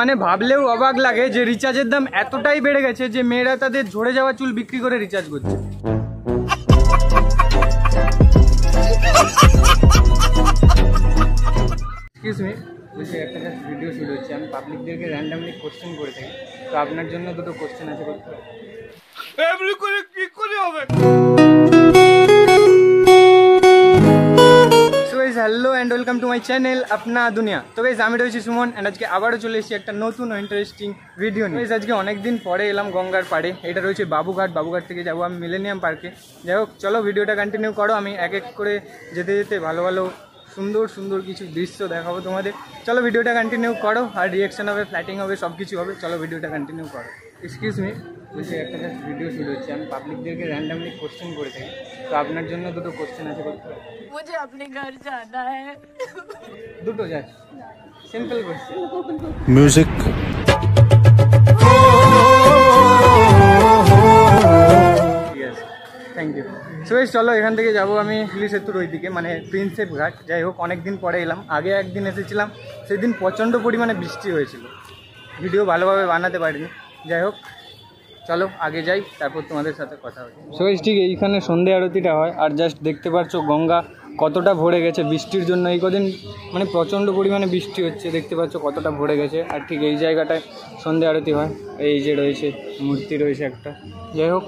মানে ভাবলেও অবাক লাগে যে রিচার্জের দাম এতটাই বেড়ে গেছে যে মেয়েরা তাদের ঝরে যাওয়া চুল বিক্রি করে রিচার্জ করছে। এক্সকিউজ মি, বলছি একটা ভিডিও শুট হচ্ছে, আমি পাবলিকদেরকে র্যান্ডামলি কোশ্চেন করে থাকি, তো আপনার জন্য দুটো কোশ্চেন আছে, করতে হবে। এমনি করে কি করে হবে? Hello and welcome to my channel আপনা দুনিয়া। তো গাইস আমি রয়েছি সুমন অ্যান্ড আজকে আবারও চলে এসেছি একটা নতুন ও ইন্টারেস্টিং ভিডিও নিয়ে। আজকে অনেকদিন পরে এলাম গঙ্গার পাড়ে, এটা রয়েছে বাবুঘাট। বাবুঘাট থেকে যাবো আমি মিলেনিয়াম পার্কে। যাই হোক, চলো ভিডিওটা কন্টিনিউ করো, আমি এক এক করে যেতে যেতে ভালো ভালো সুন্দর সুন্দর কিছু দৃশ্য দেখাবো তোমাদের। চলো ভিডিওটা কন্টিনিউ করো, আর রিয়াকশন হবে, ফ্ল্যাটিং হবে, সব কিছু হবে। চলো ভিডিওটা কন্টিনিউ করো। এক্সকিউজ মি, বলছি একটা ভিডিও শুট হচ্ছে, আমি পাবলিকদেরকে র্যান্ডামলি কোশ্চেন করে থাকি, তো আপনার জন্য দুটো কোশ্চেন আছে, করতে হবে। मुझे अपने घर जाना है। দুটো যাক, সিম্পল কোশ্চেন। म्यूजिक ঠিক আছে, থ্যাংক ইউ। সো চলো এখান থেকে যাবো আমি পুলিশ সেতুর ওইদিকে, মানে প্রিন্সেপ ঘাট। যাই হোক, অনেকদিন পরে এলাম, আগে একদিন এসেছিলাম, সেদিন প্রচণ্ড পরিমাণে বৃষ্টি হয়েছিল, ভিডিও ভালোভাবে বানাতে পারিনি। যাই হোক চলো আগে যাই, তারপর তোমাদের সাথে কথা হবে। সো ঠিক এইখানে সন্ধ্যে আরতিটা হয়, আর জাস্ট দেখতে পাচ্ছ গঙ্গা কতটা ভরে গেছে বৃষ্টির জন্য। এই কদিন মানে প্রচণ্ড পরিমাণে বৃষ্টি হচ্ছে, দেখতে পাচ্ছ কতটা ভরে গেছে। আর ঠিক এই জায়গাটায় সন্ধ্যে আরতি হয়, এই যে রয়েছে মূর্তি রয়েছে একটা। যাই হোক,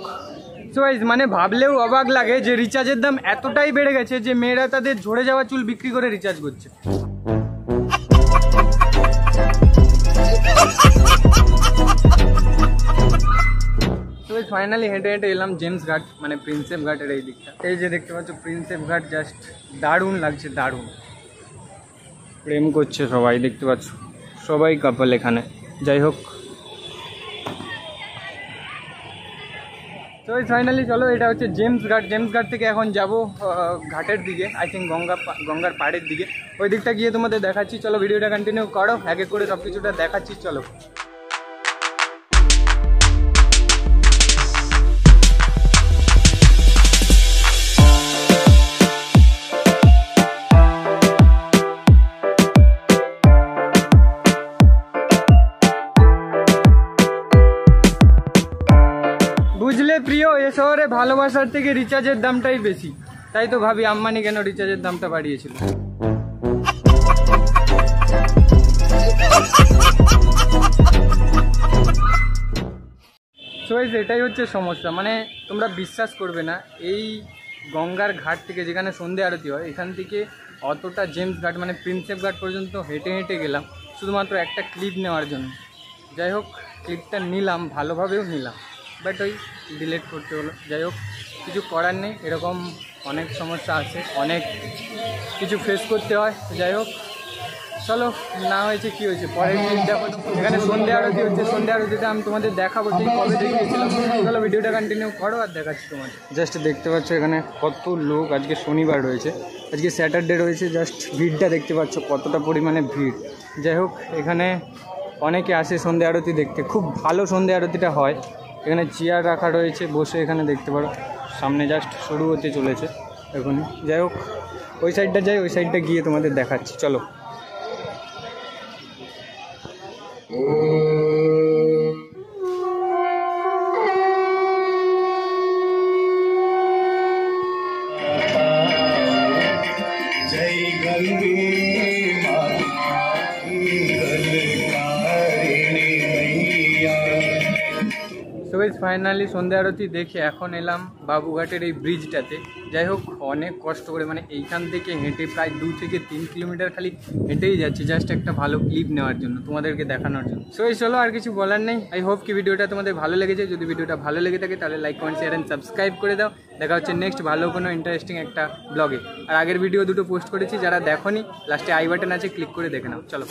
সো মানে ভাবলেও অবাক লাগে যে রিচার্জের দাম এতটাই বেড়ে গেছে যে মেয়েরা তাদের ঝরে যাওয়া চুল বিক্রি করে রিচার্জ করছে। তো ফাইনালি হেঁটে হেঁটে এলাম জেমস ঘাট, মানে প্রিন্সেপ ঘাটের এই দিকটা। এই যে দেখতে পাচ্ছ প্রিন্সেপ ঘাট, জাস্ট দারুণ লাগছে, দারুণ। প্রেম করছে সবাই, দেখতে পাচ্ছ সবাই কাপল এখানে। যাই হোক, তো ফাইনালি চলো, এটা হচ্ছে জেমস ঘাট। জেমস ঘাট থেকে এখন যাব ঘাটের দিকে, আই থিঙ্ক গঙ্গার পাড়ের দিকে। ওই দিকটা গিয়ে তোমাদের দেখাচ্ছি। চলো ভিডিওটা কন্টিনিউ করো, এক এক করে সব কিছুটা দেখাচ্ছি। চলো বুঝলে প্রিয়, এ শহরে ভালোবাসার থেকে রিচার্জের দামটাই বেশি। তাই তো ভাবি আম্বানি কেন রিচার্জের দামটা বাড়িয়েছিল। সো এটাই হচ্ছে সমস্যা, মানে তোমরা বিশ্বাস করবে না, এই গঙ্গার ঘাট থেকে যেখানে সন্ধে আরতি হয়, এখান থেকে অতটা জেমস ঘাট মানে প্রিন্সেপ ঘাট পর্যন্ত হেঁটে হেঁটে গেলাম শুধুমাত্র একটা ক্লিপ নেওয়ার জন্য। যাই হোক, ক্লিপটা নিলাম, ভালোভাবেও নিলাম, বাট ওই ডিলিট করতে হলো। যাই হোক, কিছু করার নেই, এরকম অনেক সমস্যা আছে, অনেক কিছু ফেস করতে হয়। যাই হোক চলো, না হয়েছে কি হয়েছে, পরের দিন দেখো এখানে সন্ধে আরতি হচ্ছে। সন্ধে আরতিটা আমি তোমাদের দেখাবো, ঠিক কবে দেখিয়েছিলাম। চলো ভিডিওটা কন্টিনিউ করো আর দেখাচ্ছি তোমাদের। জাস্ট দেখতে পাচ্ছ এখানে কত লোক, আজকে শনিবার রয়েছে, আজকে স্যাটারডে রয়েছে। জাস্ট ভিড়টা দেখতে পাচ্ছ কতটা পরিমাণে ভিড়। যাই হোক, এখানে অনেকে আসে সন্ধে আরতি দেখতে, খুব ভালো সন্ধে আরতিটা হয়। এখানে চেয়ার রাখা রয়েছে, বসে এখানে দেখতে পারো। সামনে জাস্ট শুরু হতে চলেছে এখনই। যাই হোক, ওই সাইডটা যাই, ওই সাইডটা গিয়ে তোমাদের দেখাচ্ছি। চলো ফাইনালি সন্ধ্যা আরতি দেখে এখন এলাম বাবুঘাটের এই ব্রিজটাতে। যাই হোক, অনেক কষ্ট করে, মানে এইখান থেকে হেঁটে প্রায় 2 থেকে 3 কিলোমিটার খালি হেঁটেই যাচ্ছি, জাস্ট একটা ভালো ক্লিপ নেওয়ার জন্য, তোমাদেরকে দেখানোর জন্য। সো চলো, আর কিছু বলার নেই। আই হোপ কি ভিডিওটা তোমাদের ভালো লেগেছে। যদি ভিডিওটা ভালো লেগে থাকে তাহলে like, comment, share and subscribe করে দাও। দেখা হচ্ছে নেক্সট ভালো কোনো ইন্টারেস্টিং একটা ব্লগে। আর আগের ভিডিও দুটো পোস্ট করেছি, যারা দেখোনি লাস্টে আই বাটন আছে, ক্লিক করে দেখে নাও। চলো।